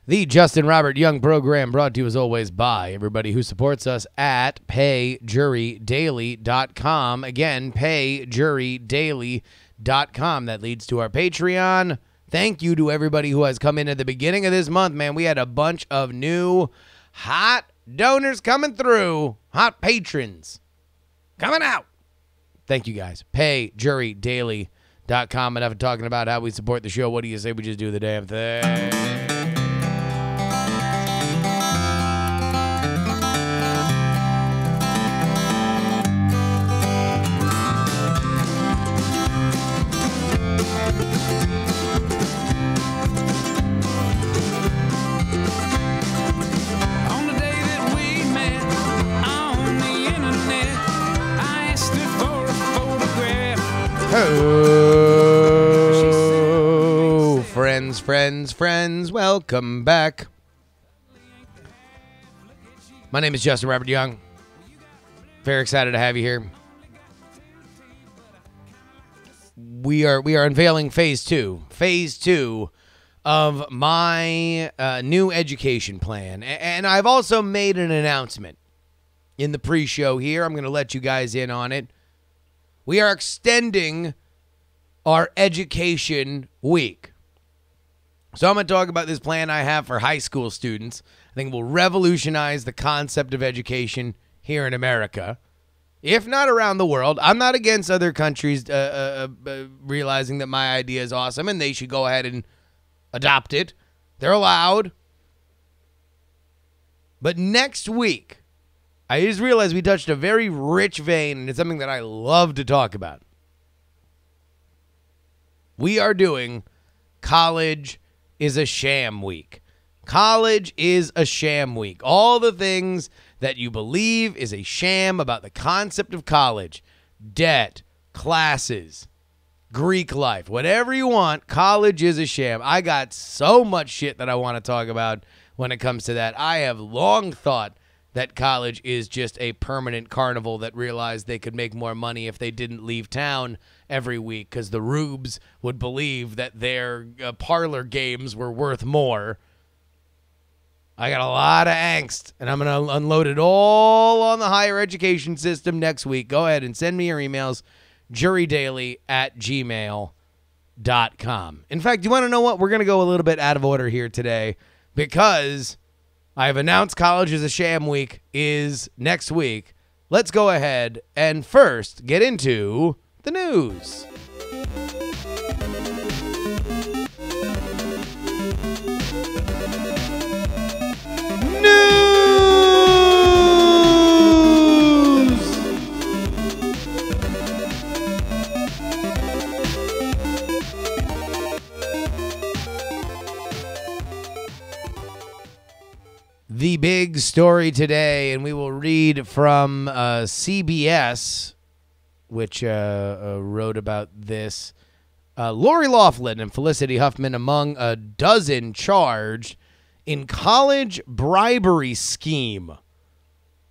The Justin Robert Young program brought to you as always by everybody who supports us at payjurydaily.com. Again, payjurydaily.com. That leads to our Patreon. Thank you to everybody who has come in at the beginning of this month, man. We had a bunch of new hot donors coming through. Hot patrons coming out. Thank you, guys. Payjurydaily.com. Enough of talking about how we support the show. What do you say we just do the damn thing? Oh, friends, welcome back. My name is Justin Robert Young. Very excited to have you here. We are unveiling phase two of my new education plan. And I've also made an announcement in the pre-show here. I'm going to let you guys in on it. We are extending our education week. So I'm going to talk about this plan I have for high school students. I think it will revolutionize the concept of education here in America, if not around the world. I'm not against other countries realizing that my idea is awesome and they should go ahead and adopt it. They're allowed. But next week, I just realized we touched a very rich vein, and it's something that I love to talk about. We are doing College is a Sham Week. College is a sham week. All the things that you believe is a sham about the concept of college. Debt, classes, Greek life, whatever you want, college is a sham. I got so much shit that I want to talk about when it comes to that. I have long thought that college is just a permanent carnival that realized they could make more money if they didn't leave town every week because the rubes would believe that their parlor games were worth more. I got a lot of angst, and I'm going to unload it all on the higher education system next week. Go ahead and send me your emails, jurydaily@gmail.com. In fact, you want to know what? We're going to go a little bit out of order here today because I have announced College is a Sham Week is next week. Let's go ahead and first get into the news. The big story today, and we will read from CBS, which wrote about this. Lori Loughlin and Felicity Huffman among a dozen charged in college bribery scheme.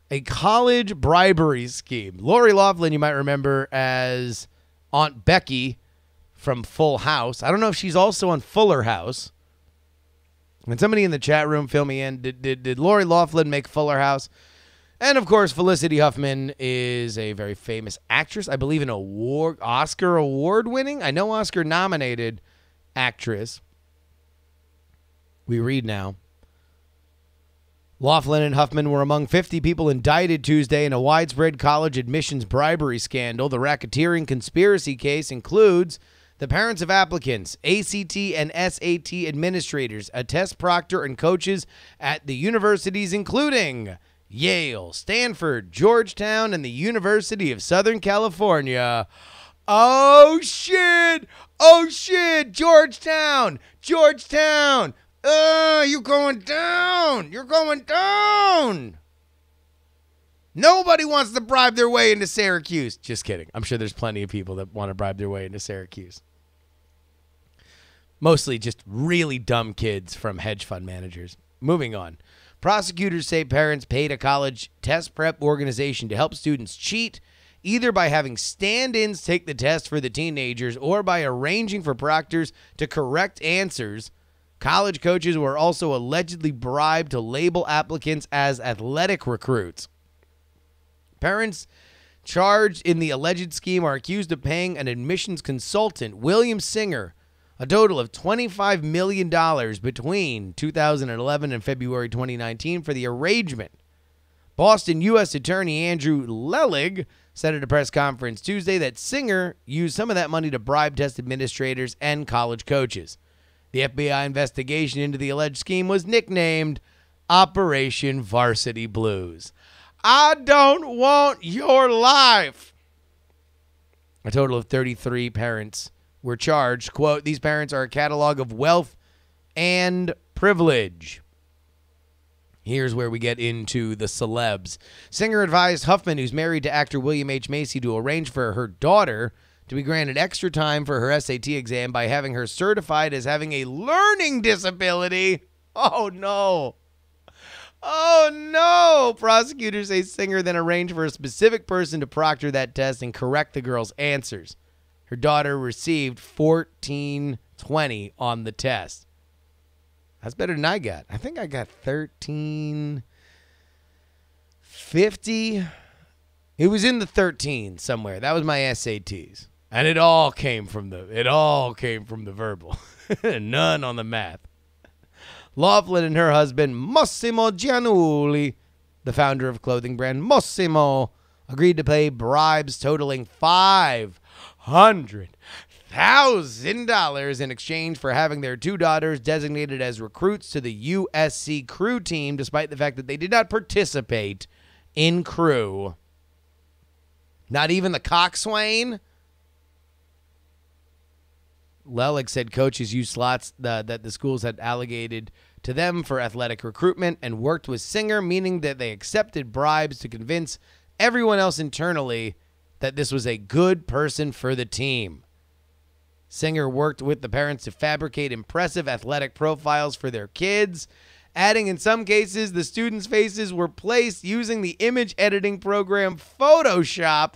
A college bribery scheme. Lori Loughlin, you might remember as Aunt Becky from Full House. I don't know if she's also on Fuller House. And somebody in the chat room fill me in. Did Lori Loughlin make Fuller House? And, of course, Felicity Huffman is a very famous actress. I believe an Oscar award-winning, I know Oscar-nominated actress. We read now. Loughlin and Huffman were among 50 people indicted Tuesday in a widespread college admissions bribery scandal. The racketeering conspiracy case includes the parents of applicants, ACT and SAT administrators, a test proctor, and coaches at the universities including Yale, Stanford, Georgetown, and the University of Southern California. Oh, shit! Oh, shit! Georgetown! Georgetown! You're going down! You're going down! Nobody wants to bribe their way into Syracuse. Just kidding. I'm sure there's plenty of people that want to bribe their way into Syracuse. Mostly just really dumb kids from hedge fund managers. Moving on. Prosecutors say parents paid a college test prep organization to help students cheat, either by having stand-ins take the test for the teenagers or by arranging for proctors to correct answers College coaches were also allegedly bribed to label applicants as athletic recruits. Parents charged in the alleged scheme are accused of paying an admissions consultant, William Singer, a total of $25 million between 2011 and February 2019 for the arrangement. Boston U.S. Attorney Andrew Lelig said at a press conference Tuesday that Singer used some of that money to bribe test administrators and college coaches. The FBI investigation into the alleged scheme was nicknamed Operation Varsity Blues. I don't want your life. A total of 33 parents were charged. Quote, these parents are a catalog of wealth and privilege. Here's where we get into the celebs. Singer advised Huffman, who's married to actor William H. Macy, to arrange for her daughter to be granted extra time for her SAT exam by having her certified as having a learning disability. Oh, no. Oh, no. Prosecutors say Singer then arranged for a specific person to proctor that test and correct the girl's answers. Her daughter received 1420 on the test. That's better than I got. I think I got 1350. It was in the 13 somewhere. That was my SATs. And it all came from the verbal. None on the math. Laughlin and her husband, Massimo Giannulli, the founder of clothing brand Mossimo, agreed to pay bribes totaling $500,000 in exchange for having their two daughters designated as recruits to the USC crew team, despite the fact that they did not participate in crew. Not even the coxswain? Lelig said coaches used slots that the schools had allocated to them for athletic recruitment and worked with Singer, meaning that they accepted bribes to convince everyone else internally that this was a good person for the team. Singer worked with the parents to fabricate impressive athletic profiles for their kids, adding in some cases the students' faces were placed using the image editing program Photoshop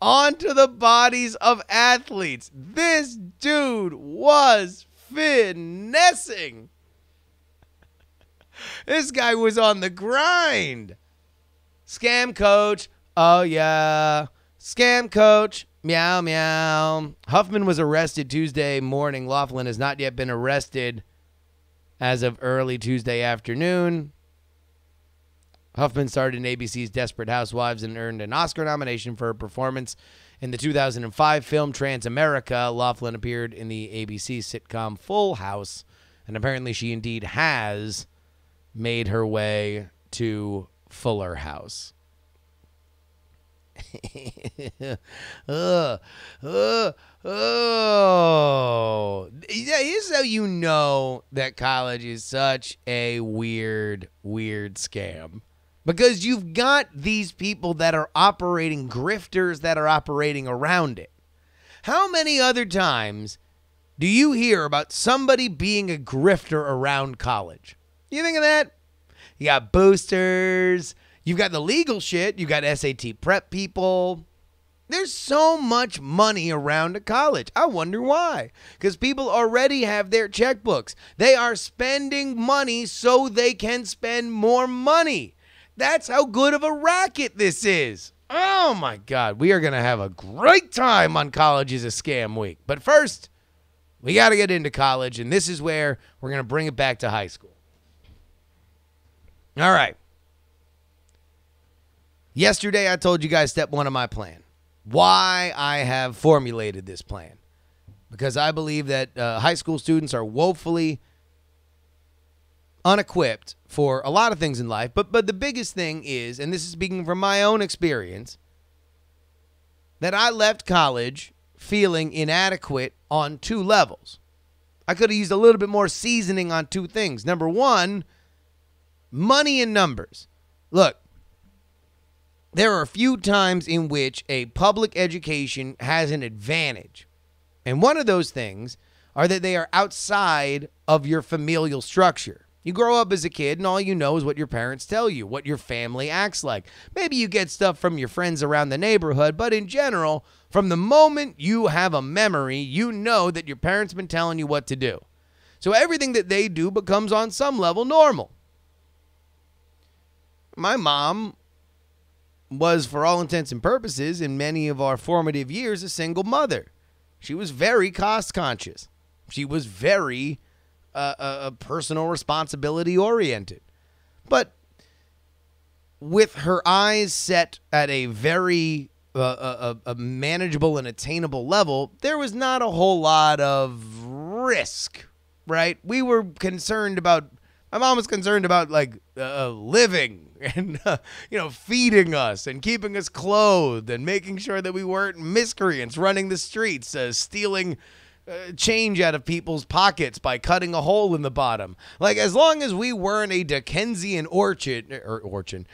onto the bodies of athletes. This dude was finessing. This guy was on the grind. Scam coach. Oh, yeah. Scam coach. Meow, meow. Huffman was arrested Tuesday morning. Laughlin has not yet been arrested as of early Tuesday afternoon. Huffman starred in ABC's Desperate Housewives and earned an Oscar nomination for her performance in the 2005 film Transamerica. Laughlin appeared in the ABC sitcom Full House, and apparently she indeed has made her way to Fuller House. Here's how you know that college is such a weird scam. Because you've got these people that are operating, grifters that are operating around it. How many other times do you hear about somebody being a grifter around college? You think of that? You got boosters. You've got the legal shit. You got SAT prep people. There's so much money around a college. I wonder why. Because people already have their checkbooks. They are spending money so they can spend more money. That's how good of a racket this is. Oh, my God. We are going to have a great time on College is a Scam Week. But first, we got to get into college, and this is where we're going to bring it back to high school. All right. Yesterday, I told you guys step one of my plan. Why I have formulated this plan. Because I believe that high school students are woefully unequipped for a lot of things in life. But the biggest thing is, and this is speaking from my own experience, that I left college feeling inadequate on two levels. I could have used a little bit more seasoning on two things. Number one, money and numbers. Look, there are a few times in which a public education has an advantage. And one of those things are that they are outside of your familial structure. You grow up as a kid and all you know is what your parents tell you, what your family acts like. Maybe you get stuff from your friends around the neighborhood, but in general, from the moment you have a memory, you know that your parents been telling you what to do. So everything that they do becomes on some level normal. My mom was, for all intents and purposes, in many of our formative years, a single mother. She was very cost conscious. She was very personal responsibility oriented. But with her eyes set at a very a manageable and attainable level, there was not a whole lot of risk, right? We were concerned about, my mom was concerned about like living and, feeding us and keeping us clothed and making sure that we weren't miscreants running the streets, stealing change out of people's pockets by cutting a hole in the bottom. Like, as long as we weren't a Dickensian urchin,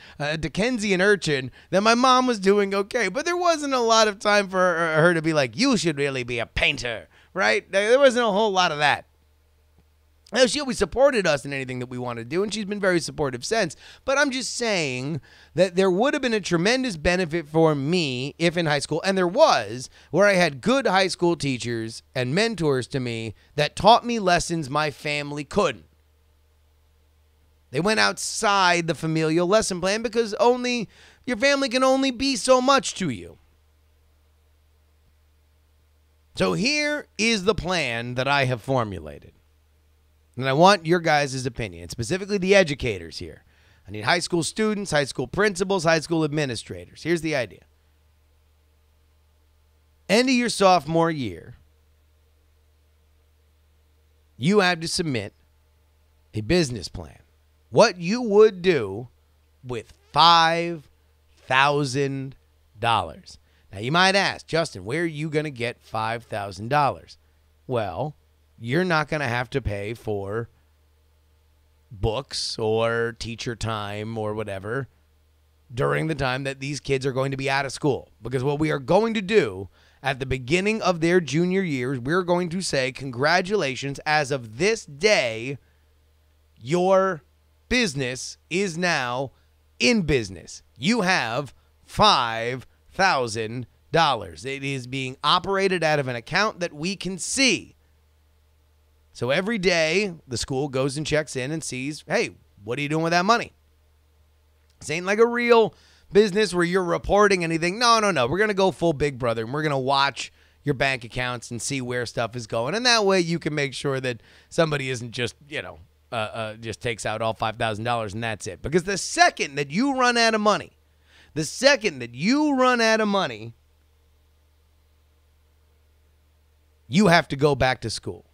then my mom was doing okay. But there wasn't a lot of time for her to be like, you should really be a painter, right? There wasn't a whole lot of that. Now, she always supported us in anything that we wanted to do, and she's been very supportive since. But I'm just saying that there would have been a tremendous benefit for me if in high school, and there was, where I had good high school teachers and mentors to me that taught me lessons my family couldn't. They went outside the familial lesson plan because your family can only be so much to you. So here is the plan that I have formulated. And I want your guys' opinion, specifically the educators here. I need high school students, high school principals, high school administrators. Here's the idea. End of your sophomore year, you have to submit a business plan. What you would do with $5,000. Now, you might ask, Justin, where are you going to get $5,000? Well, you're not going to have to pay for books or teacher time or whatever during the time that these kids are going to be out of school. Because what we are going to do at the beginning of their junior years, we're going to say, congratulations, as of this day, your business is now in business. You have $5,000. It is being operated out of an account that we can see. So every day, the school goes and checks in and sees, hey, what are you doing with that money? This ain't like a real business where you're reporting anything. No. We're going to go full Big Brother, and we're going to watch your bank accounts and see where stuff is going. And that way you can make sure that somebody isn't just, just takes out all $5,000 and that's it. Because the second that you run out of money, you have to go back to school.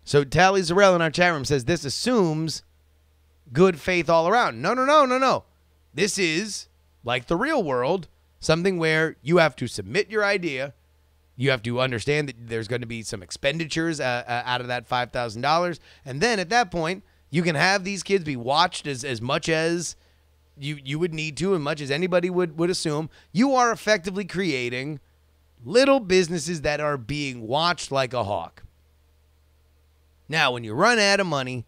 So Tally Zarell in our chat room says this assumes good faith all around. No. This is, like the real world, something where you have to submit your idea. You have to understand that there's going to be some expenditures out of that $5,000. And then at that point, you can have these kids be watched as much as you would need to, and much as anybody would assume. You are effectively creating little businesses that are being watched like a hawk. Now, when you run out of money,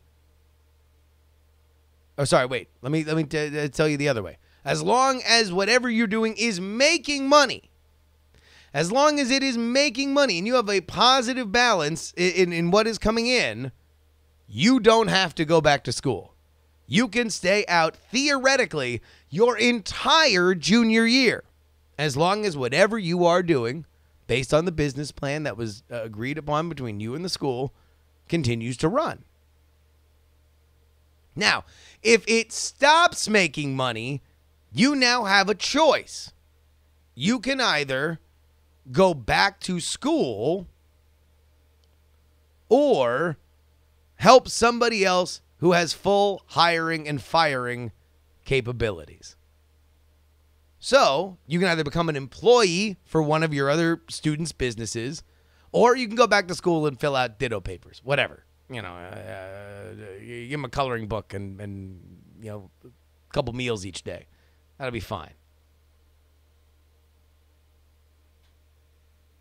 let me tell you the other way. As long as whatever you're doing is making money, as long as it is making money and you have a positive balance in what is coming in, you don't have to go back to school. You can stay out, theoretically, your entire junior year, as long as whatever you are doing, based on the business plan that was agreed upon between you and the school, continues to run. Now, if it stops making money, you now have a choice. You can either go back to school or help somebody else who has full hiring and firing capabilities. So you can either become an employee for one of your other students' businesses, or you can go back to school and fill out ditto papers, whatever. You give them a coloring book and a couple meals each day. That'll be fine.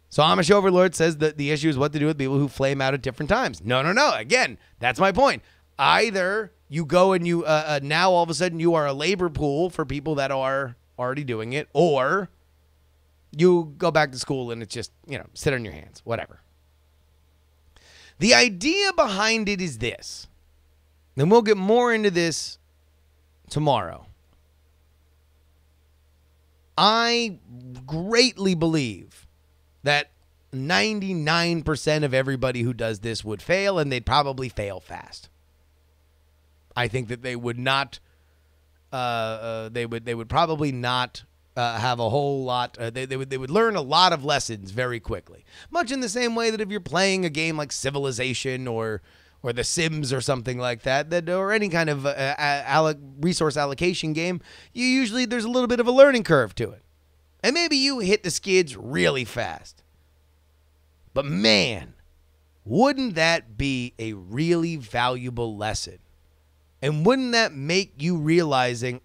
So Amish Overlord says that the issue is what to do with people who flame out at different times. No. Again, that's my point. Either you go and you now all of a sudden you are a labor pool for people that are already doing it, or You go back to school and it's just, sit on your hands, whatever. The idea behind it is this, and we'll get more into this tomorrow. I greatly believe that 99% of everybody who does this would fail, and they'd probably fail fast. I think that they would not. They would probably not have a whole lot. They would learn a lot of lessons very quickly. Much in the same way that if you're playing a game like Civilization or The Sims or something like that, or any kind of resource allocation game, there's a little bit of a learning curve to it, and maybe you hit the skids really fast. But man, wouldn't that be a really valuable lesson? And wouldn't that make you realizing,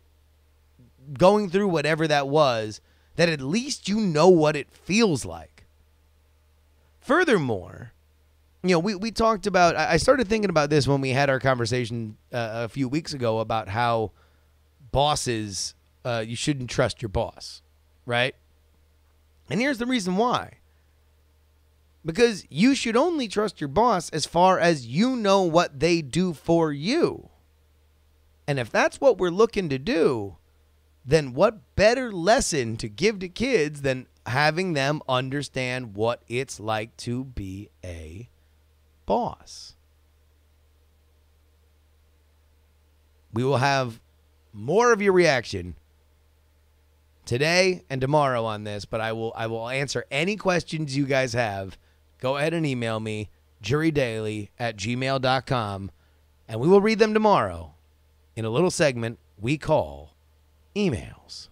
going through whatever that was, that at least you know what it feels like? Furthermore, we talked about, I started thinking about this when we had our conversation a few weeks ago about how bosses, you shouldn't trust your boss, right? And here's the reason why. Because you should only trust your boss as far as you know what they do for you. And if that's what we're looking to do, then what better lesson to give to kids than having them understand what it's like to be a boss? We will have more of your reaction today and tomorrow on this, but I will answer any questions you guys have. Go ahead and email me, jurydaily@gmail.com, and we will read them tomorrow in a little segment we call Emails.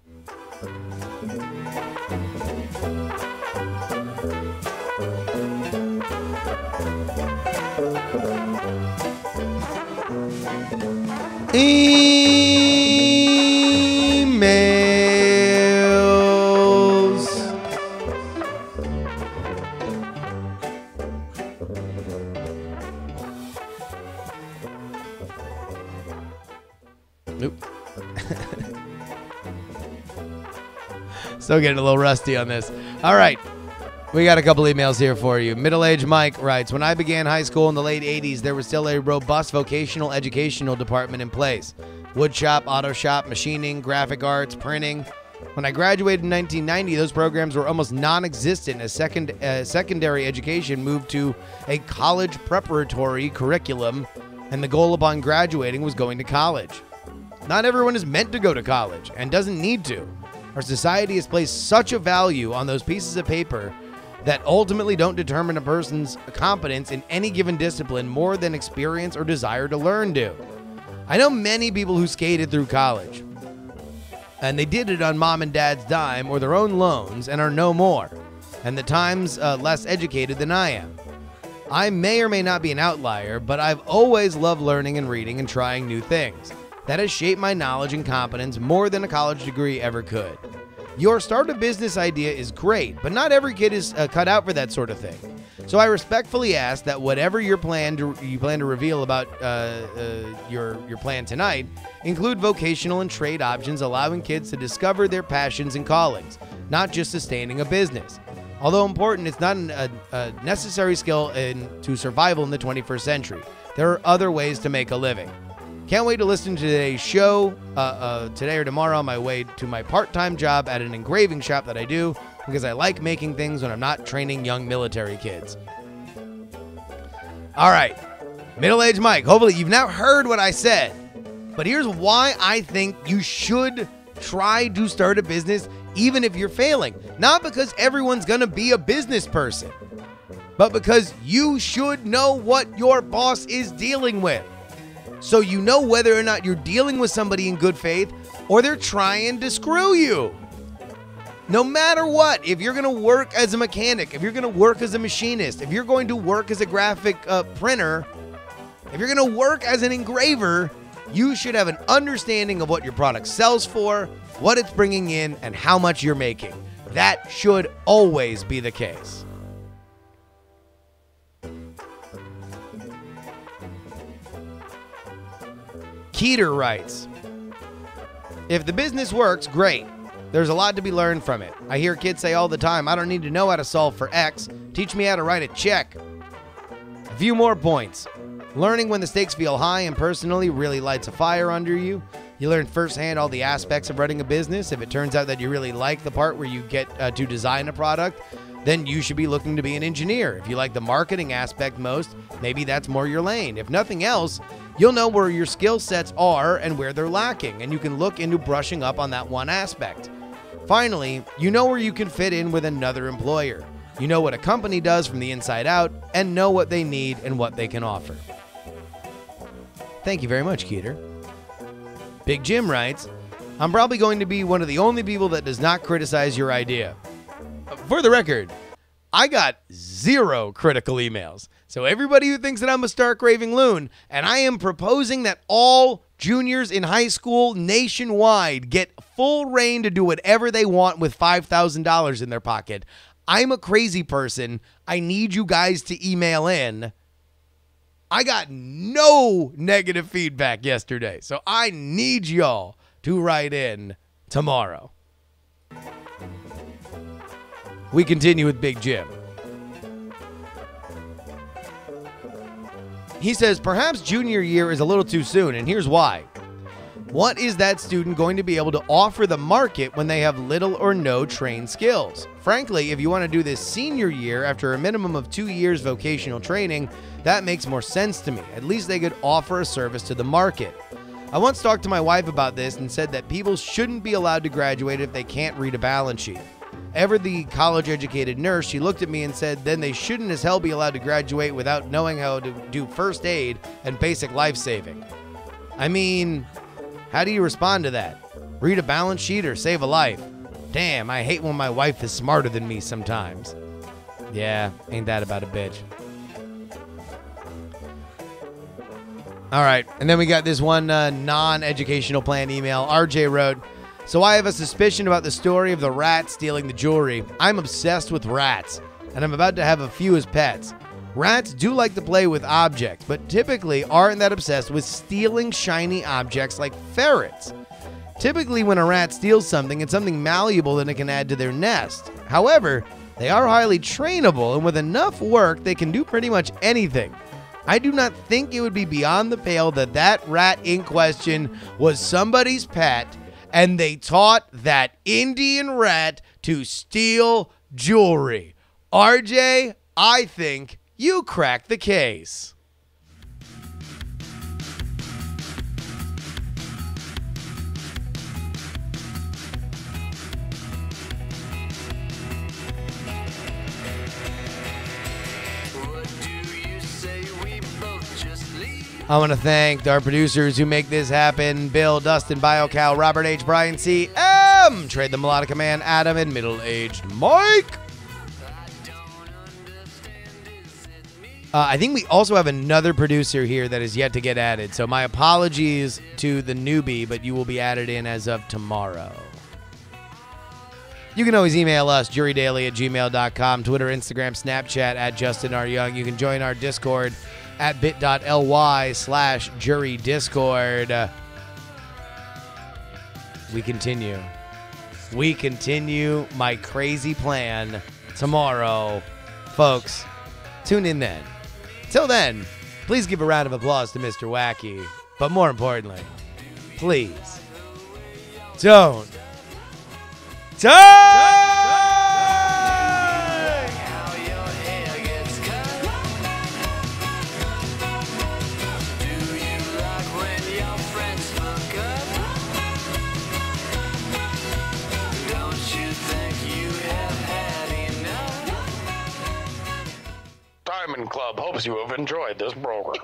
Nope. Still getting a little rusty on this. All right. We got a couple emails here for you. Middle-aged Mike writes, when I began high school in the late 80s, there was still a robust vocational educational department in place. Wood shop, auto shop, machining, graphic arts, printing. When I graduated in 1990, those programs were almost non-existent as secondary education moved to a college preparatory curriculum, and the goal upon graduating was going to college. Not everyone is meant to go to college and doesn't need to. Our society has placed such a value on those pieces of paper that ultimately don't determine a person's competence in any given discipline more than experience or desire to learn do. I know many people who skated through college, and they did it on mom and dad's dime or their own loans and are no more, and the times less educated than I am. I may or may not be an outlier, but I've always loved learning and reading and trying new things. That has shaped my knowledge and competence more than a college degree ever could. Your start a business idea is great, but not every kid is cut out for that sort of thing. So I respectfully ask that whatever you plan to reveal about your plan tonight include vocational and trade options, allowing kids to discover their passions and callings, not just sustaining a business. Although important, it's not a necessary skill to survival in the 21st century. There are other ways to make a living. Can't wait to listen to today's show today or tomorrow on my way to my part-time job at an engraving shop that I do because I like making things when I'm not training young military kids. All right, middle-aged Mike, hopefully you've now heard what I said, but here's why I think you should try to start a business even if you're failing. Not because everyone's going to be a business person, but because you should know what your boss is dealing with. So you know whether or not you're dealing with somebody in good faith or they're trying to screw you. No matter what, if you're going to work as a mechanic, if you're going to work as a machinist, if you're going to work as a graphic printer, if you're going to work as an engraver, you should have an understanding of what your product sells for, what it's bringing in, and how much you're making. That should always be the case. Keeter writes, if the business works, great. There's a lot to be learned from it. I hear kids say all the time, I don't need to know how to solve for X. Teach me how to write a check. A few more points. Learning when the stakes feel high and personally really lights a fire under you. You learn firsthand all the aspects of running a business. If it turns out that you really like the part where you get to design a product, then you should be looking to be an engineer. If you like the marketing aspect most, maybe that's more your lane. If nothing else, you'll know where your skill sets are and where they're lacking, and you can look into brushing up on that one aspect. Finally, you know where you can fit in with another employer. You know what a company does from the inside out and know what they need and what they can offer. Thank you very much, Keeter. Big Jim writes, I'm probably going to be one of the only people that does not criticize your idea. For the record, I got 0 critical emails. So everybody who thinks that I'm a stark raving loon, and I am proposing that all juniors in high school nationwide get full reign to do whatever they want with $5,000 in their pocket. I'm a crazy person. I need you guys to email in. I got no negative feedback yesterday, so I need y'all to write in tomorrow. We continue with Big Jim. He says, perhaps junior year is a little too soon, and here's why. What is that student going to be able to offer the market when they have little or no trained skills? Frankly, if you want to do this senior year after a minimum of 2 years vocational training, that makes more sense to me. At least they could offer a service to the market. I once talked to my wife about this and said that people shouldn't be allowed to graduate if they can't read a balance sheet. Ever the college-educated nurse, she looked at me and said, then they shouldn't as hell be allowed to graduate without knowing how to do first aid and basic life-saving. I mean, how do you respond to that? Read a balance sheet or save a life? Damn, I hate when my wife is smarter than me sometimes. Yeah, ain't that about a bitch. All right, and then we got this one non-educational plan email. RJ wrote, so I have a suspicion about the story of the rat stealing the jewelry. I'm obsessed with rats, and I'm about to have a few as pets. Rats do like to play with objects, but typically aren't that obsessed with stealing shiny objects like ferrets. Typically when a rat steals something, it's something malleable that it can add to their nest. However, they are highly trainable, and with enough work, they can do pretty much anything. I do not think it would be beyond the pale that that rat in question was somebody's pet, and they taught that Indian rat to steal jewelry. RJ, I think you cracked the case. I want to thank our producers who make this happen. Bill, Dustin, BioCal, Robert H., Brian C., M., Trade the Melodica Man, Adam, and middle-aged Mike. I think we also have another producer here that is yet to get added. So my apologies to the newbie, but you will be added in as of tomorrow. You can always email us, jurydaily@gmail.com, Twitter, Instagram, Snapchat, @JustinRYoung. You can join our Discord at bit.ly/jurydiscord. We continue my crazy plan tomorrow. Folks, tune in then. Till then, please give a round of applause to Mr. Wacky. But more importantly, please don't Diamond Club hopes you have enjoyed this program.